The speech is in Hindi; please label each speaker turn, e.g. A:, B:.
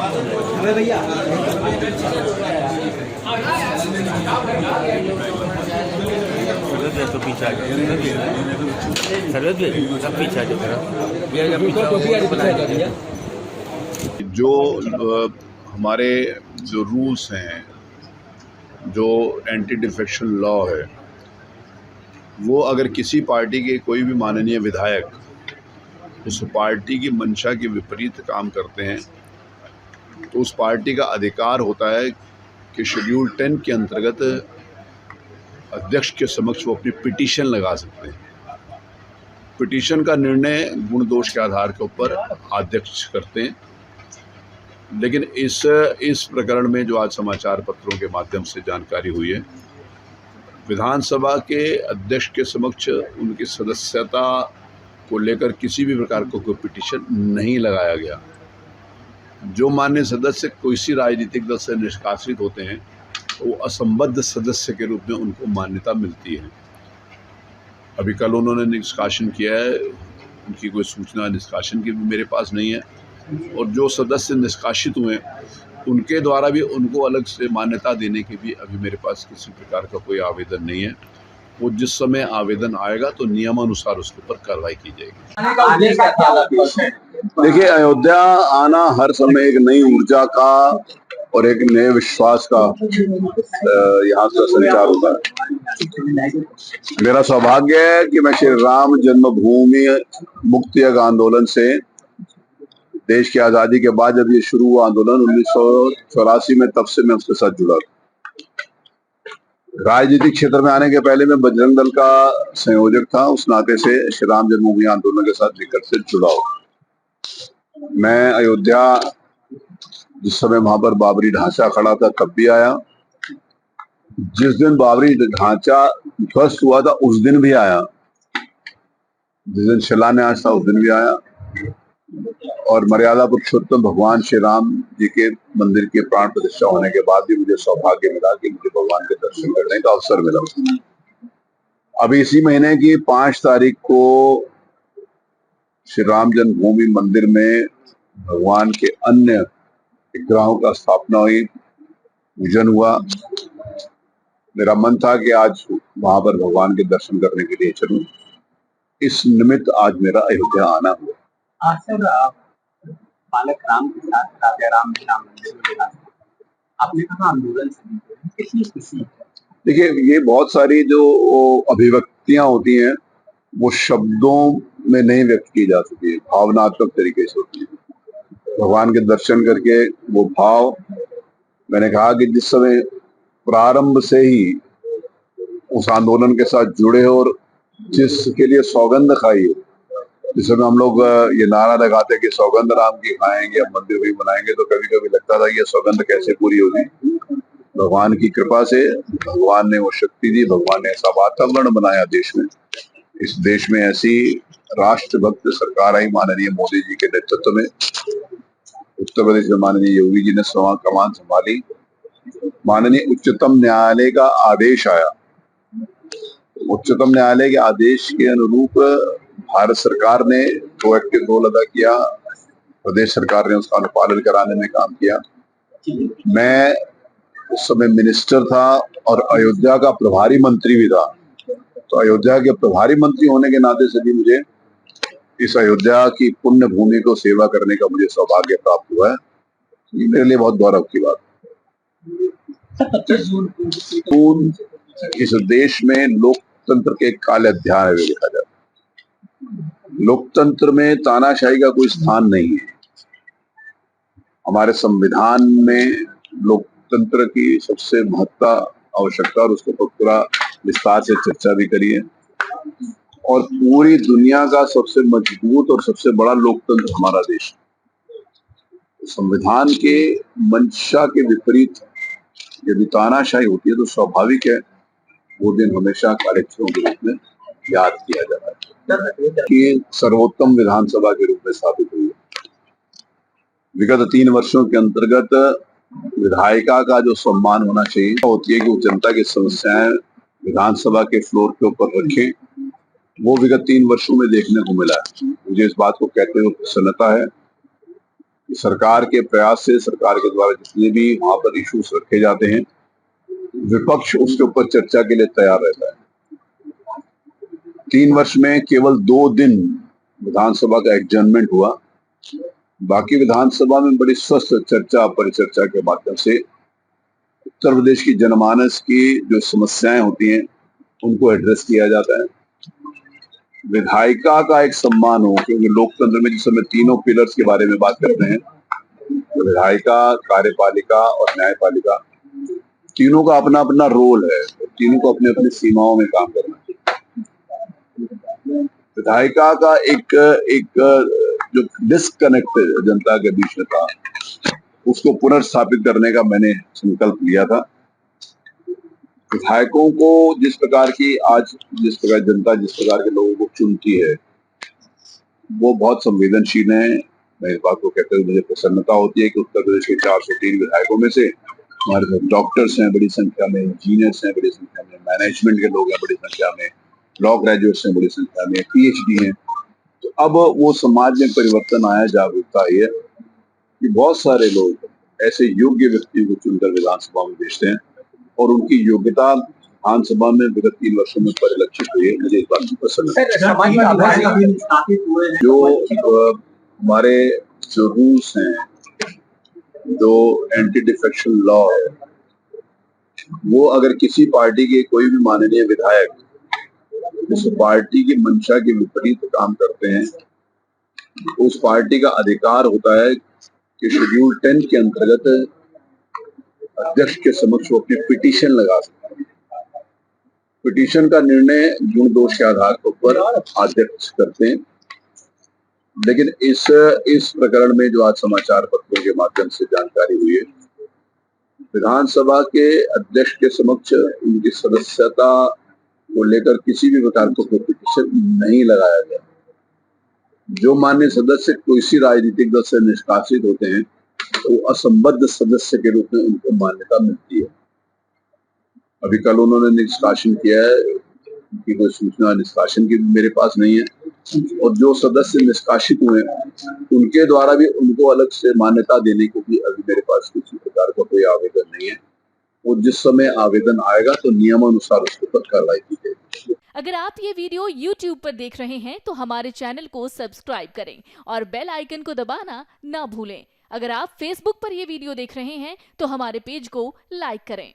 A: अबे भैया
B: तो पीछे आ गया सरद सब पीछे आ जाओ।
C: जो हमारे जो रूल्स हैं, जो एंटी डिफेक्शन लॉ है, वो अगर किसी पार्टी के कोई भी माननीय विधायक उस पार्टी की मंशा के विपरीत काम करते हैं तो उस पार्टी का अधिकार होता है कि शेड्यूल 10 के अंतर्गत अध्यक्ष के समक्ष वो अपनी पिटीशन लगा सकते हैं। पिटीशन का निर्णय गुण दोष के आधार के ऊपर अध्यक्ष करते हैं। लेकिन इस प्रकरण में जो आज समाचार पत्रों के माध्यम से जानकारी हुई है, विधानसभा के अध्यक्ष के समक्ष उनकी सदस्यता को लेकर किसी भी प्रकार को कोई पिटीशन नहीं लगाया गया। जो माननीय सदस्य किसी राजनीतिक दल से निष्कासित होते हैं तो वो असंबद्ध सदस्य के रूप में उनको मान्यता मिलती है। अभी कल उन्होंने निष्कासन किया है, उनकी कोई सूचना निष्कासन की भी मेरे पास नहीं है। और जो सदस्य निष्कासित हुए उनके द्वारा भी उनको अलग से मान्यता देने की भी अभी मेरे पास किसी प्रकार का कोई आवेदन नहीं है। वो जिस समय आवेदन आएगा तो नियमानुसार उसके ऊपर कार्रवाई की जाएगी। देखिए, अयोध्या आना हर समय एक नई ऊर्जा का और एक नए विश्वास का यहाँ से संचार होता है। मेरा सौभाग्य है कि मैं श्री राम जन्मभूमि मुक्ति आंदोलन से देश की आजादी के बाद जब ये शुरू हुआ आंदोलन 1984 में, तब से मैं उसके साथ जुड़ा। राजनीतिक क्षेत्र में आने के पहले मैं बजरंग दल का संयोजक था, उस नाते से श्री राम जन्मभूमि आंदोलन के साथ निकट से जुड़ा हूं। मैं अयोध्या जिस समय वहां पर बाबरी ढांचा खड़ा था तब भी आया, जिस दिन बाबरी ढांचा ध्वस्त हुआ था उस दिन भी आया, जिस दिन शिलान्यास था उस दिन भी आया, और मर्यादा पुरुषोत्तम भगवान श्री राम जी के मंदिर के प्राण प्रतिष्ठा होने के बाद भी मुझे सौभाग्य मिला कि मुझे भगवान के दर्शन करने का अवसर मिला। अभी इसी महीने की 5 तारीख को श्री राम जन्मभूमि मंदिर में भगवान के अन्य विग्रहों का स्थापना हुई, पूजन हुआ। मेरा मन था कि आज वहां पर भगवान के दर्शन करने के लिए चलूं। इस निमित्त आज मेरा अयोध्या आना हुआ।
A: सर, बालक राम के साथ राजा राम के राम मंदिर में मिला, आपने कहा आंदोलन से कितनी खुशी है।
C: देखिए, ये बहुत सारी जो अभिव्यक्तियां होती हैं वो शब्दों में नहीं व्यक्त की जा सकती, भावनात्मक तरीके से होती है। भगवान के दर्शन करके वो भाव, मैंने कहा कि जिस समय प्रारंभ से ही उस आंदोलन के साथ जुड़े और जिसके लिए सौगंध खाई, जिस समय हम लोग ये नारा लगाते कि सौगंध राम की खाएंगे, हम मंदिर भी बनाएंगे, तो कभी कभी लगता था ये सौगंध कैसे पूरी होगी। भगवान की कृपा से भगवान ने वो शक्ति दी, भगवान ने ऐसा वातावरण बनाया देश में। इस देश में ऐसी राष्ट्रभक्त सरकार आई माननीय मोदी जी के नेतृत्व में। उत्तर प्रदेश में माननीय योगी जी ने कमान संभाली, माननीय उच्चतम न्यायालय का आदेश आया, उच्चतम न्यायालय के आदेश के अनुरूप भारत सरकार ने प्रोएक्टिव रोल अदा किया, प्रदेश सरकार ने उसका अनुपालन कराने में काम किया। मैं उस समय मिनिस्टर था और अयोध्या का प्रभारी मंत्री भी था, तो अयोध्या के प्रभारी मंत्री होने के नाते से भी मुझे इस अयोध्या की पुण्य भूमि को सेवा करने का मुझे सौभाग्य प्राप्त हुआ है। ये मेरे लिए बहुत गौरव की बात है। इस देश में लोकतंत्र के काले अध्याय में देखा जाता है। लोकतंत्र में तानाशाही का कोई स्थान नहीं है। हमारे संविधान में लोकतंत्र की सबसे महत्ता, आवश्यकता और उसके ऊपर पूरा विस्तार से चर्चा भी करी है। और पूरी दुनिया का सबसे मजबूत और सबसे बड़ा लोकतंत्र हमारा देश है। संविधान के मंशा के विपरीत यदि तानाशाही होती है तो स्वाभाविक है वो दिन हमेशा काले अक्षरों के रूप में याद किया जाता है कि सर्वोत्तम विधानसभा के रूप में स्थापित हुई है। विगत 3 वर्षों के अंतर्गत विधायिका का जो सम्मान होना चाहिए होती है कि वो जनता की समस्याएं विधानसभा के फ्लोर के ऊपर रखें, वो विगत 3 वर्षों में देखने को मिला है। मुझे इस बात को कहते हुए प्रसन्नता है कि सरकार के प्रयास से, सरकार के द्वारा जितने भी वहां पर इश्यूज रखे जाते हैं, विपक्ष उसके ऊपर चर्चा के लिए तैयार रहता है। 3 वर्ष में केवल 2 दिन विधानसभा का एडजर्नमेंट हुआ, बाकी विधानसभा में बड़ी स्वस्थ चर्चा परिचर्चा के माध्यम से उत्तर प्रदेश की जनमानस की जो समस्याएं होती हैं उनको एड्रेस किया जाता है। विधायिका का एक सम्मान हो, क्योंकि लोकतंत्र में जिस समय तीनों पिलर्स के बारे में बात करते हैं, तो विधायिका, कार्यपालिका और न्यायपालिका, तीनों का अपना अपना रोल है, तीनों को अपने अपनी सीमाओं में काम करना है। विधायिका का एक जो डिस्कनेक्ट जनता के बीच में था, उसको पुनर्स्थापित करने का मैंने संकल्प लिया था। विधायकों को जिस प्रकार जनता जिस प्रकार के लोगों को चुनती है, वो बहुत संवेदनशील है। मैं इस बात को कहते हुए मुझे प्रसन्नता होती है कि उत्तर प्रदेश के 403 विधायकों में से हमारे पास डॉक्टर्स हैं बड़ी संख्या में, इंजीनियर्स हैं बड़ी संख्या में, मैनेजमेंट के लोग हैं बड़ी संख्या में, लॉ ग्रेजुएट्स हैं बड़ी संख्या में, PhD हैं। तो अब वो समाज में परिवर्तन आया, जागरूकता आई है कि बहुत सारे लोग ऐसे योग्य व्यक्ति को चुनकर विधानसभा में भेजते हैं और उनकी योग्यता विधानसभा में विगत 3 वर्षों में परिलक्षित हुई है। मुझे इस बात की प्रसन्नता है। जो हमारे जो रूल्स हैं, जो एंटी डिफेक्शन लॉ है, वो अगर किसी पार्टी के कोई भी माननीय विधायक उस पार्टी की मंशा के विपरीत काम करते हैं, उस पार्टी का अधिकार होता है कि शेड्यूल 10 के अंतर्गत अध्यक्ष के समक्ष वो अपनी पिटीशन लगा सकते हैं। पिटीशन का निर्णय गुण दोष के आधार के ऊपर अध्यक्ष करते हैं। लेकिन इस प्रकरण में जो आज समाचार पत्रों के माध्यम से जानकारी हुई है, विधानसभा के अध्यक्ष के समक्ष उनकी सदस्यता को लेकर किसी भी प्रकार का कोई पिटीशन नहीं लगाया गया। जो मान्य सदस्य किसी राजनीतिक दल से निष्कासित होते हैं, तो असंबद्ध सदस्य के रूप में उनको मान्यता मिलती है। अभी कल उन्होंने निष्कासन किया है, उनकी कोई सूचना निष्कासन की मेरे पास नहीं है, और जो सदस्य निष्कासित हुए उनके द्वारा भी उनको अलग से मान्यता देने को भी अभी मेरे पास किसी प्रकार का कोई आवेदन नहीं है। और जिस समय आवेदन आएगा तो नियमानुसार उसके ऊपर कार्रवाई की जाएगी।
D: अगर आप ये वीडियो YouTube पर देख रहे हैं तो हमारे चैनल को सब्सक्राइब करें और बेल आइकन को दबाना ना भूलें। अगर आप Facebook पर ये वीडियो देख रहे हैं तो हमारे पेज को लाइक करें।